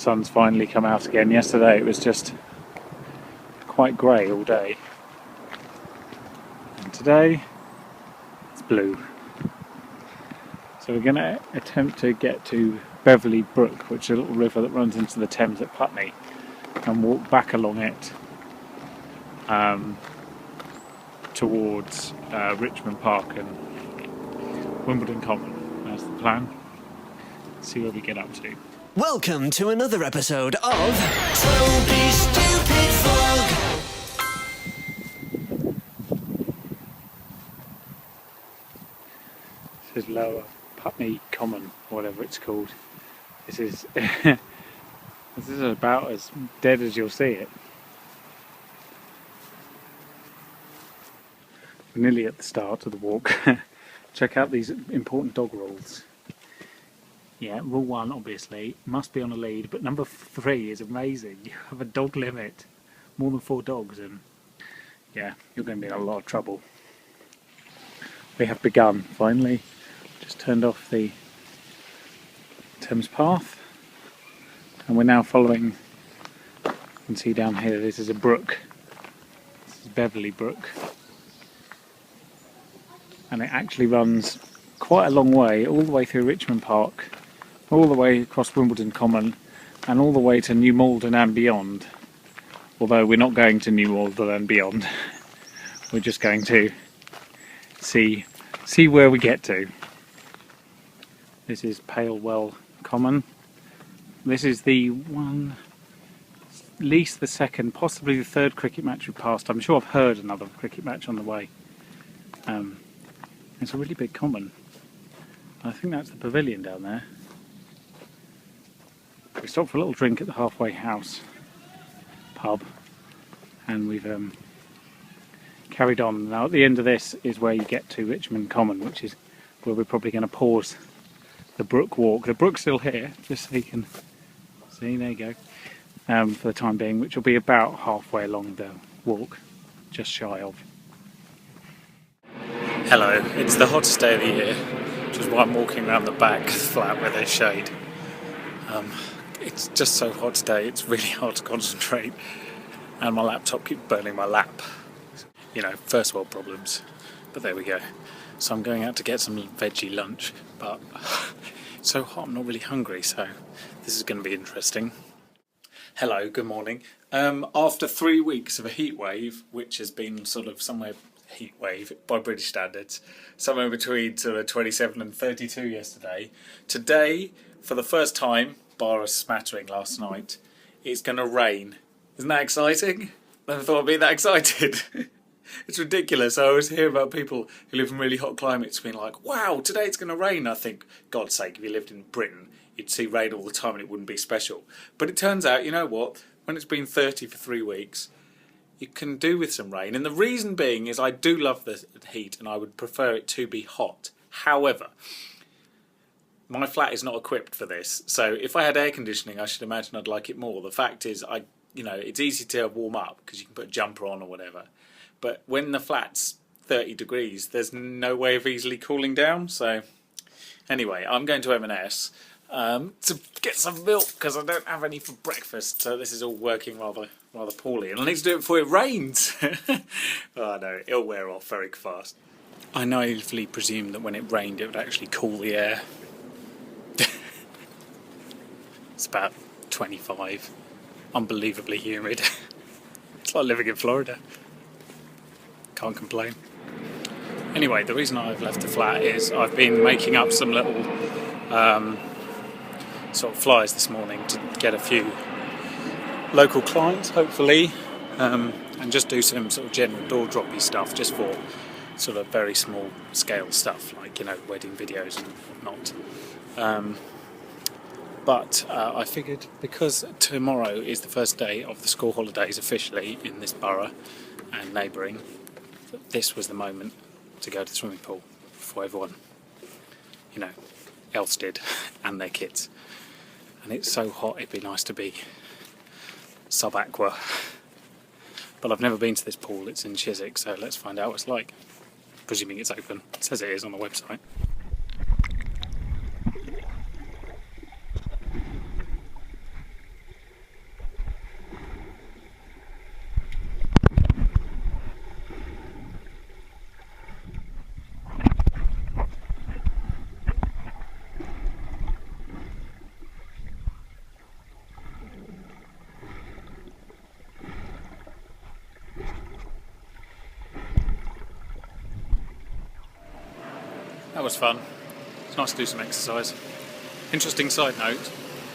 Sun's finally come out again. Yesterday it was just quite grey all day. And today it's blue. So we're going to attempt to get to Beverley Brook, which is a little river that runs into the Thames at Putney, and walk back along it towards Richmond Park and Wimbledon Common. That's the plan. See where we get up to. Welcome to another episode of Toby Stupid Vlog. This is Lower Putney Common, or whatever it's called. This is this is about as dead as you'll see it. We're nearly at the start of the walk. Check out these important dog rules. Yeah, rule 1 obviously must be on a lead, but number 3 is amazing. You have a dog limit, more than 4 dogs, and yeah, you're going to be in a lot of trouble. We have begun finally. Just turned off the Thames path, and we're now following. You can see down here, this is a brook. This is Beverley Brook, and it actually runs quite a long way, all the way through Richmond Park, all the way across Wimbledon Common, and all the way to New Malden and beyond. Although we're not going to New Malden and beyond, we're just going to see where we get to. This is Palewell Common. This is the one, at least the second, possibly the third cricket match we've passed. I'm sure I've heard another cricket match on the way. It's a really big common. I think that's the pavilion down there. We stopped for a little drink at the Halfway House pub, and we've carried on. Now at the end of this is where you get to Richmond Common, which is where we're probably going to pause the brook walk. The brook's still here, just so you can see, there you go, for the time being, which will be about halfway along the walk, just shy of. Hello, it's the hottest day of the year, which is why I'm walking around the back flat where there's shade. It's just so hot today, it's really hard to concentrate, and my laptop keeps burning my lap. You know, first world problems, but there we go. So I'm going out to get some veggie lunch, but it's so hot I'm not really hungry, so this is going to be interesting. Hello, good morning. After 3 weeks of a heat wave, which has been sort of somewhere heat wave by British standards, somewhere between sort of 27 and 32 yesterday, today, for the first time, bar a smattering last night, it's going to rain. Isn't that exciting? I never thought I'd be that excited. It's ridiculous. I always hear about people who live in really hot climates being like, wow, today it's going to rain. I think, God's sake, if you lived in Britain, you'd see rain all the time and it wouldn't be special. But it turns out, you know what, when it's been 30 for 3 weeks, you can do with some rain. And the reason being is I do love the heat and I would prefer it to be hot. However, my flat is not equipped for this. So if I had air conditioning, I should imagine I'd like it more. The fact is, it's easy to warm up because you can put a jumper on or whatever. But when the flat's 30 degrees, there's no way of easily cooling down. So anyway, I'm going to M&S to get some milk because I don't have any for breakfast. So this is all working rather poorly. And I need to do it before it rains. Oh no, it'll wear off very fast. I naively presumed that when it rained it would actually cool the air. It's about 25. Unbelievably humid. It's like living in Florida. Can't complain. Anyway, the reason I've left the flat is I've been making up some little sort of flyers this morning to get a few local clients, hopefully, and just do some sort of general door droppy stuff, just for sort of very small scale stuff, like, you know, wedding videos and whatnot. But I figured, because tomorrow is the first day of the school holidays officially in this borough and neighbouring, this was the moment to go to the swimming pool before everyone, you know, else did, and their kids. And it's so hot, it'd be nice to be sub-aqua. But I've never been to this pool, it's in Chiswick, so let's find out what it's like. Presuming it's open. It says it is on the website. that was fun. It's nice to do some exercise. Interesting side note,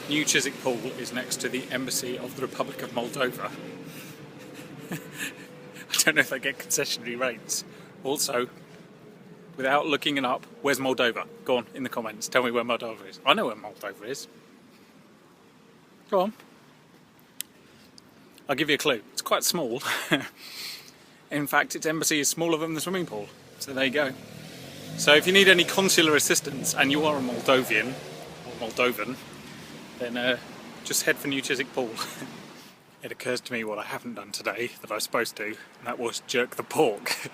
New Chiswick Pool is next to the Embassy of the Republic of Moldova. I don't know if they get concessionary rates. Also, without looking it up, where's Moldova? Go on, in the comments, tell me where Moldova is. I know where Moldova is. Go on. I'll give you a clue. It's quite small. In fact, its embassy is smaller than the swimming pool. So there you go. So if you need any consular assistance and you are a Moldovan, then just head for New Chiswick Pool. It occurs to me what I haven't done today that I was supposed to, and that was jerk the pork.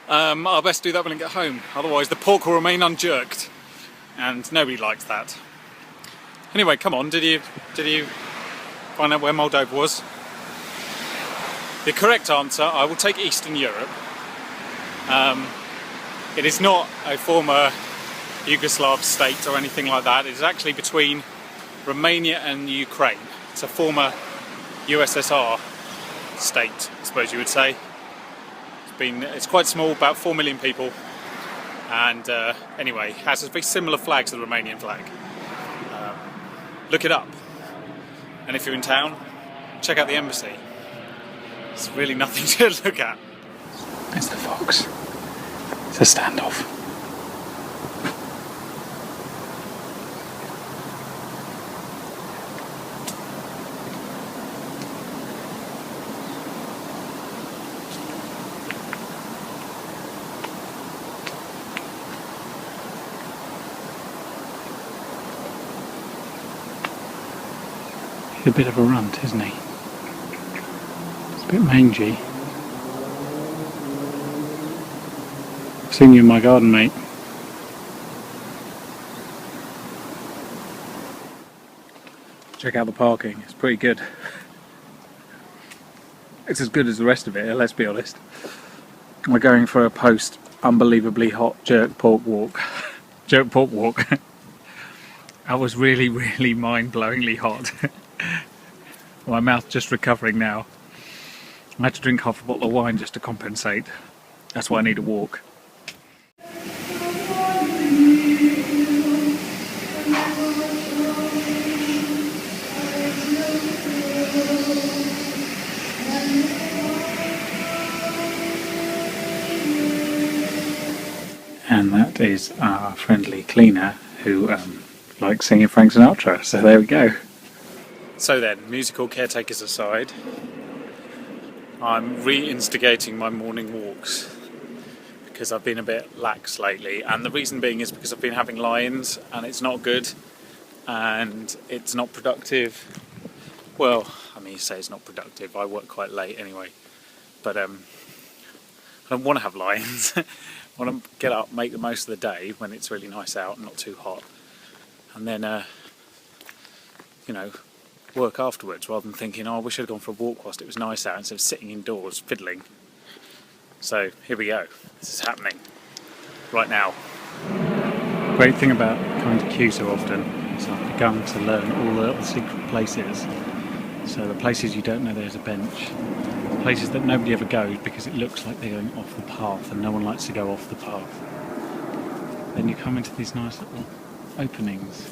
I'll best do that when I get home, otherwise the pork will remain unjerked, and nobody likes that. Anyway, come on, did you find out where Moldova was? The correct answer, I will take Eastern Europe. It is not a former Yugoslav state or anything like that. It is actually between Romania and Ukraine. It's a former USSR state, I suppose you would say. It's quite small, about 4 million people, and anyway, has a very similar flag to the Romanian flag. Look it up, and if you're in town, check out the embassy. There's really nothing to look at. It's the fox. It's a standoff. He's a bit of a runt, isn't he? It's a bit mangy. I've seen you in my garden, mate. Check out the parking, it's pretty good. It's as good as the rest of it, let's be honest. We're going for a post unbelievably hot jerk pork walk. Jerk pork walk. That was really, really mind-blowingly hot. My mouth's just recovering now. I had to drink half a bottle of wine just to compensate. That's why I need a walk. And that is our friendly cleaner who likes singing Frank Sinatra, so there we go. So then, musical caretakers aside, I'm re-instigating my morning walks because I've been a bit lax lately, and the reason being is because I've been having lie-ins and it's not good and it's not productive. Well, I mean, you say it's not productive, I work quite late anyway, but I don't want to have lie-ins. I want to get up, make the most of the day when it's really nice out and not too hot, and then you know, work afterwards rather than thinking, oh, I wish I'd gone for a walk whilst it was nice out instead of sitting indoors fiddling. So here we go, this is happening right now. Great thing about coming to Kew so often is I've begun to learn all the little secret places. So the places you don't know there's a bench, places that nobody ever goes because it looks like they're going off the path and no one likes to go off the path. Then you come into these nice little openings.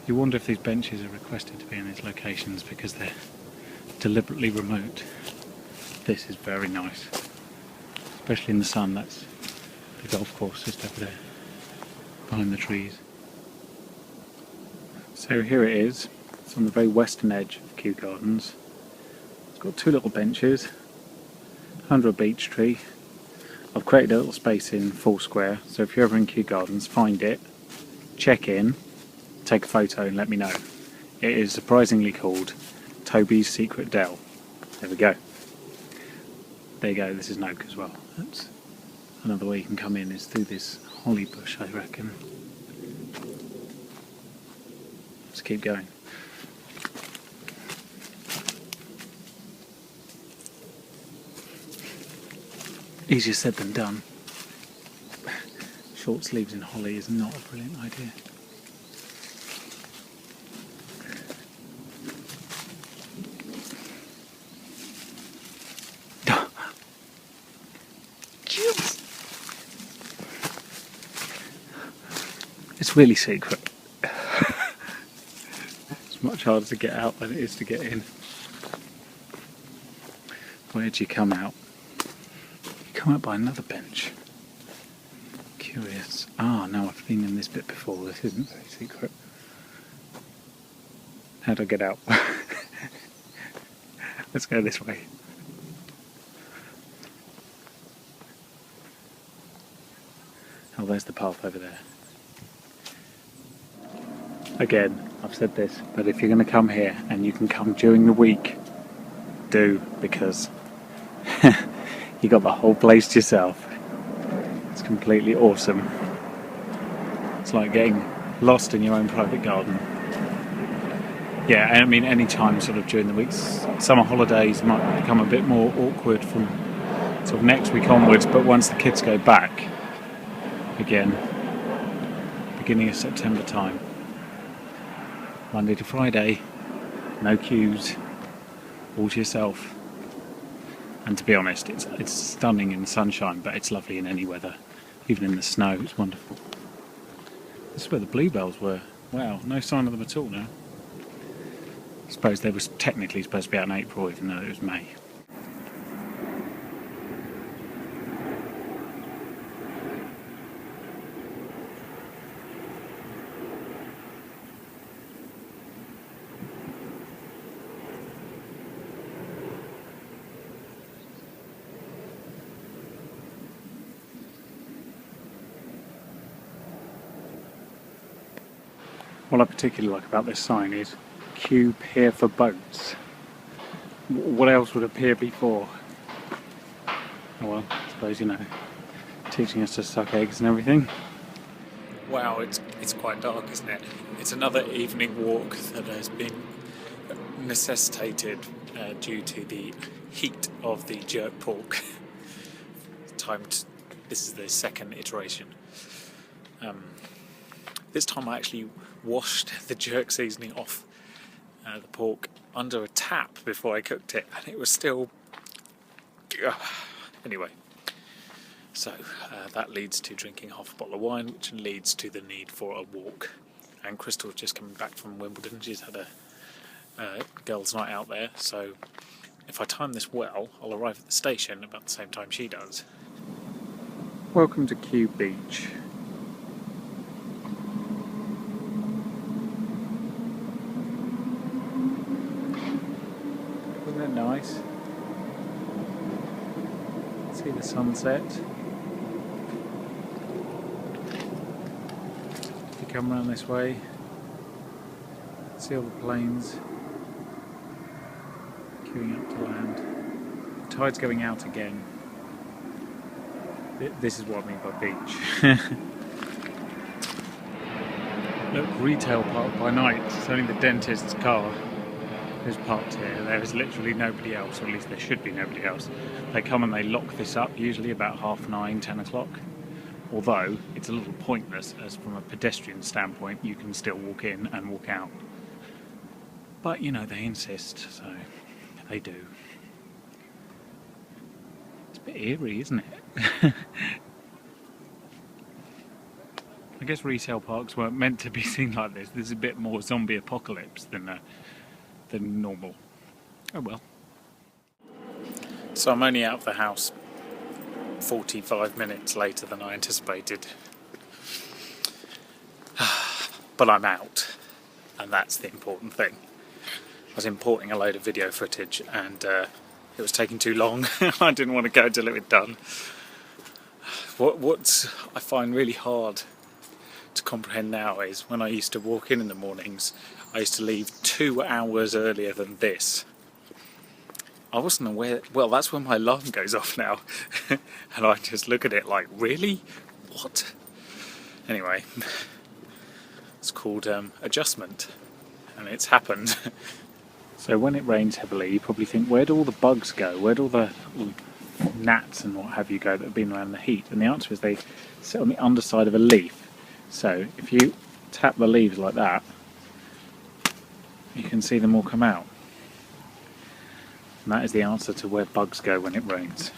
You wonder if these benches are requested to be in these locations because they're deliberately remote. This is very nice, especially in the sun. That's the golf course just over there, behind the trees. So here it is. It's on the very western edge of Kew Gardens. It's got two little benches under a beech tree. I've created a little space in Foursquare, so if you're ever in Kew Gardens, find it, check in, take a photo and let me know. It is surprisingly called Toby's Secret Dell. There we go. There you go, this is an oak as well. That's another way you can come in is through this holly bush, I reckon. Let's keep going. Easier said than done. Short sleeves in holly is not a brilliant idea. It's really secret. It's much harder to get out than it is to get in. Where do you come out? You come out by another bench. Curious. Ah, no, I've been in this bit before. This isn't very secret. How do I get out? Let's go this way. Oh, there's the path over there. Again, I've said this, but if you're going to come here and you can come during the week, do, because you got the whole place to yourself. It's completely awesome. It's like getting lost in your own private garden. Yeah, I mean, any time sort of during the weeks. Summer holidays might become a bit more awkward from sort of next week onwards, but once the kids go back, again, beginning of September time, Monday to Friday, no queues, all to yourself. And to be honest, it's stunning in the sunshine, but it's lovely in any weather, even in the snow. It's wonderful. This is where the bluebells were. Wow, no sign of them at all now. I suppose they were technically supposed to be out in April, even though it was May. What I particularly like about this sign is Kew Pier for boats. What else would appear before? Oh well, I suppose, you know, teaching us to suck eggs and everything. Wow, it's quite dark, isn't it? It's another evening walk that has been necessitated due to the heat of the jerk pork. This is the second iteration. This time I actually washed the jerk seasoning off the pork under a tap before I cooked it, and it was still... Anyway, so that leads to drinking half a bottle of wine, which leads to the need for a walk. And Crystal's just coming back from Wimbledon. She's had a girls' night out there, so if I time this well, I'll arrive at the station about the same time she does. Welcome to Kew Beach. Isn't it nice? See the sunset. If you come around this way, see all the planes queuing up to land. The tide's going out again. This is what I mean by beach. Look, retail park by night. It's only the dentist's car who's parked here. There is literally nobody else, or at least there should be nobody else. They come and they lock this up, usually about 9:30, 10 o'clock. Although, it's a little pointless, as from a pedestrian standpoint, you can still walk in and walk out. But, you know, they insist, so they do. It's a bit eerie, isn't it? I guess retail parks weren't meant to be seen like this. This is a bit more zombie apocalypse than normal. Oh well. So I'm only out of the house 45 minutes later than I anticipated. But I'm out, and that's the important thing. I was importing a load of video footage and it was taking too long. I didn't want to go until it was done. What I find really hard to comprehend now is when I used to walk in the mornings, I used to leave 2 hours earlier than this. I wasn't aware, well, that's when my alarm goes off now. And I just look at it like, really? What? Anyway, it's called adjustment, and it's happened. So when it rains heavily, you probably think, where'd all the bugs go? Where'd all the gnats and what have you go that have been around the heat? And the answer is they sit on the underside of a leaf. So if you tap the leaves like that, you can see them all come out. And that is the answer to where bugs go when it rains.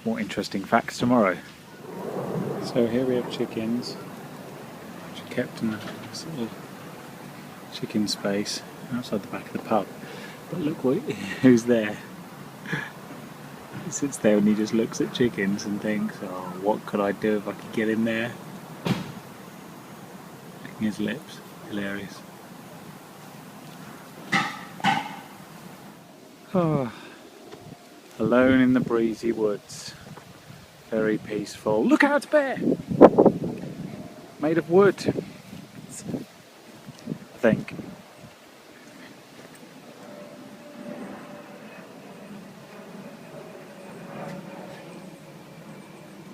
More interesting facts tomorrow. So here we have chickens. kept in a little chicken space outside the back of the pub. But look who's there. He sits there and he just looks at chickens and thinks, oh, what could I do if I could get in there? Licking his lips. Hilarious. Oh, alone in the breezy woods. Very peaceful. Look out, bear! Made of wood, I think.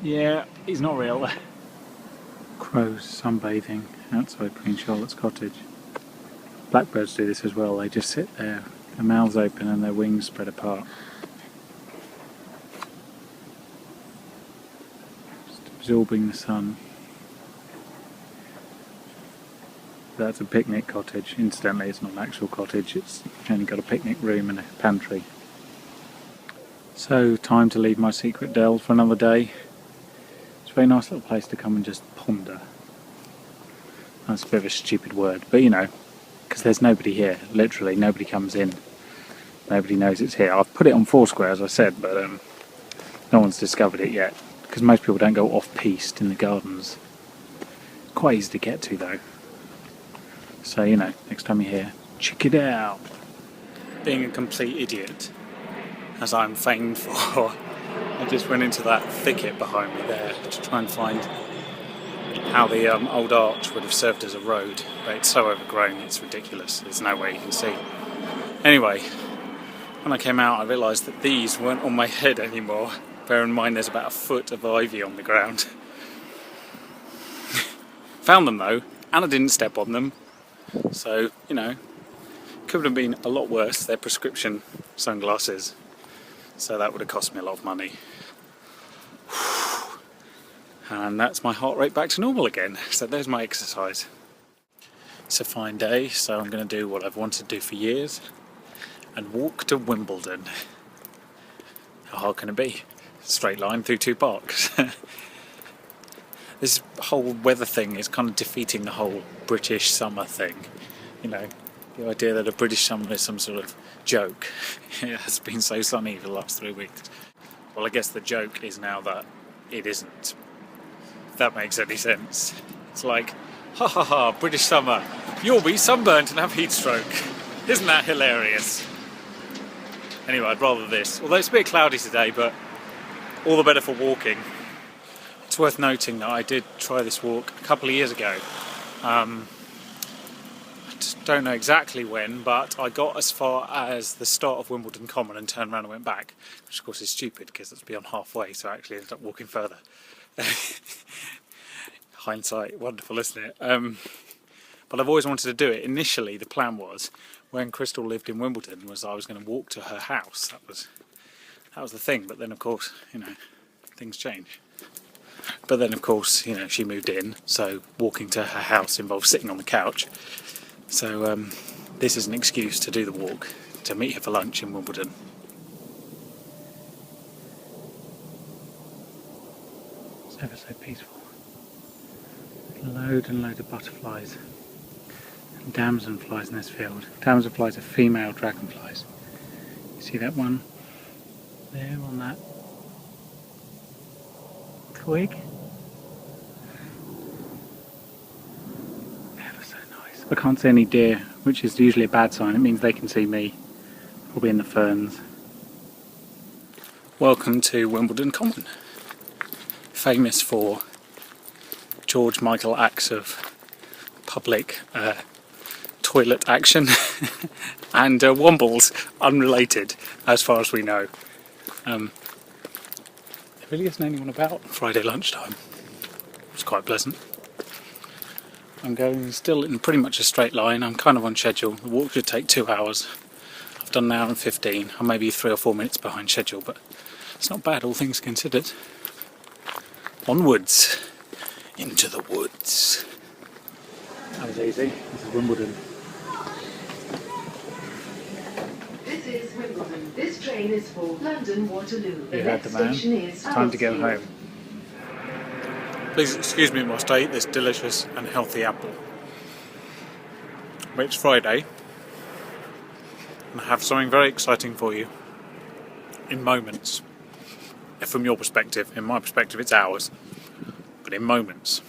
Yeah, he's not real. Crows sunbathing outside Queen Charlotte's cottage. Blackbirds do this as well. They just sit there, their mouths open and their wings spread apart. Just absorbing the sun. That's a picnic cottage. Incidentally, it's not an actual cottage. It's only got a picnic room and a pantry. So, time to leave my secret delve for another day. It's a very nice little place to come and just ponder. That's a bit of a stupid word, but you know, because there's nobody here. Literally, nobody comes in. Nobody knows it's here. I've put it on Foursquare, as I said, but no one's discovered it yet. Because most people don't go off-piste in the gardens. Quite easy to get to, though. So, you know, next time you're here, check it out. Being a complete idiot, as I'm famed for, I just went into that thicket behind me there to try and find how the old arch would have served as a road, but it's so overgrown it's ridiculous. There's no way you can see. Anyway, when I came out I realised that these weren't on my head anymore. Bear in mind there's about a foot of ivy on the ground. Found them though, and I didn't step on them. So, you know, could have been a lot worse. They're prescription sunglasses, so that would have cost me a lot of money. And that's my heart rate back to normal again. So there's my exercise. It's a fine day, so I'm going to do what I've wanted to do for years and walk to Wimbledon. How hard can it be? Straight line through 2 parks. This whole weather thing is kind of defeating the whole British summer thing. You know, the idea that a British summer is some sort of joke. It has been so sunny for the last 3 weeks. Well, I guess the joke is now that it isn't. If that makes any sense. It's like, ha ha ha, British summer. You'll be sunburnt and have heat stroke. Isn't that hilarious? Anyway, I'd rather this. Although it's a bit cloudy today, but all the better for walking. It's worth noting that I did try this walk a couple of years ago. I just don't know exactly when, but I got as far as the start of Wimbledon Common and turned around and went back, which of course is stupid because that's beyond halfway, so I actually ended up walking further. Hindsight, wonderful, isn't it? But I've always wanted to do it. Initially, the plan was, when Crystal lived in Wimbledon, was I was going to walk to her house. That was the thing. But then, of course, you know, things change. But then, of course, you know, she moved in, so walking to her house involves sitting on the couch. So this is an excuse to do the walk, to meet her for lunch in Wimbledon. It's ever so peaceful. Load and load of butterflies and damselflies in this field. Damselflies are female dragonflies. You see that one there on that twig? Ever so nice. I can't see any deer, which is usually a bad sign. It means they can see me, probably in the ferns. Welcome to Wimbledon Common, famous for George Michael acts of public toilet action and wombles unrelated as far as we know. There really isn't anyone about on Friday lunchtime. It's quite pleasant. I'm going still in pretty much a straight line. I'm kind of on schedule. The walk should take 2 hours. I've done an hour and 15. I'm maybe 3 or 4 minutes behind schedule, but it's not bad, all things considered. Onwards into the woods. That was easy. This is Wimbledon. This is Wimbledon. This train is for London Waterloo. You heard the man. It's time to go home. Please excuse me whilst I eat this delicious and healthy apple. It's Friday, and I have something very exciting for you in moments. From your perspective, in my perspective it's hours, but in moments.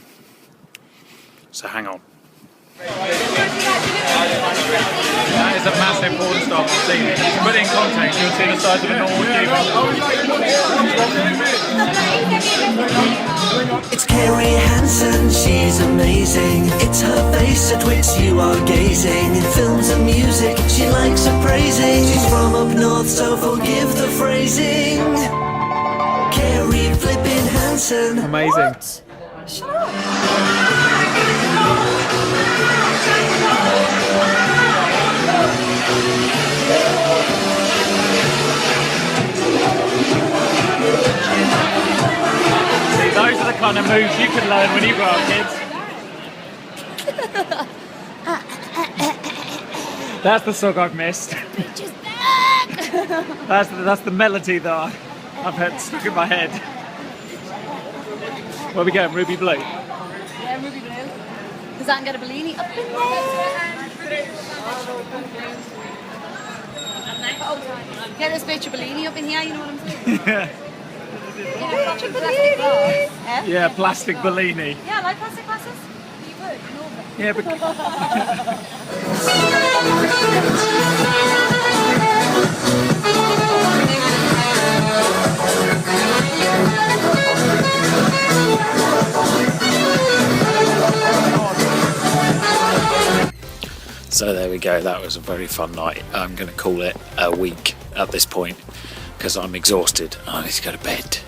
So hang on. That is a massive porn star I've seen. To put it in context, you'll see the size of a normal human. It's Carrie Hansen, she's amazing. It's her face at which you are gazing. Films and music, she likes appraising. She's from up north, so forgive the phrasing. Carrie flippin' Hansen. Amazing. Shut up. See, those are the kind of moves you can learn when you grow up, kids. That's the song I've missed. Bitch is back. That's the melody that I've had stuck in my head. Where we going? Ruby Blue? Yeah, ruby blue. Because I can get a Bellini up in there. Get this bitch a Bellini up in here, you know what I'm saying? Yeah. Plastic glass. Yeah, plastic Bellini. Yeah, I like plastic glasses. You would, you know that. Yeah, but So there we go, that was a very fun night. I'm going to call it a week at this point because I'm exhausted and I need to go to bed.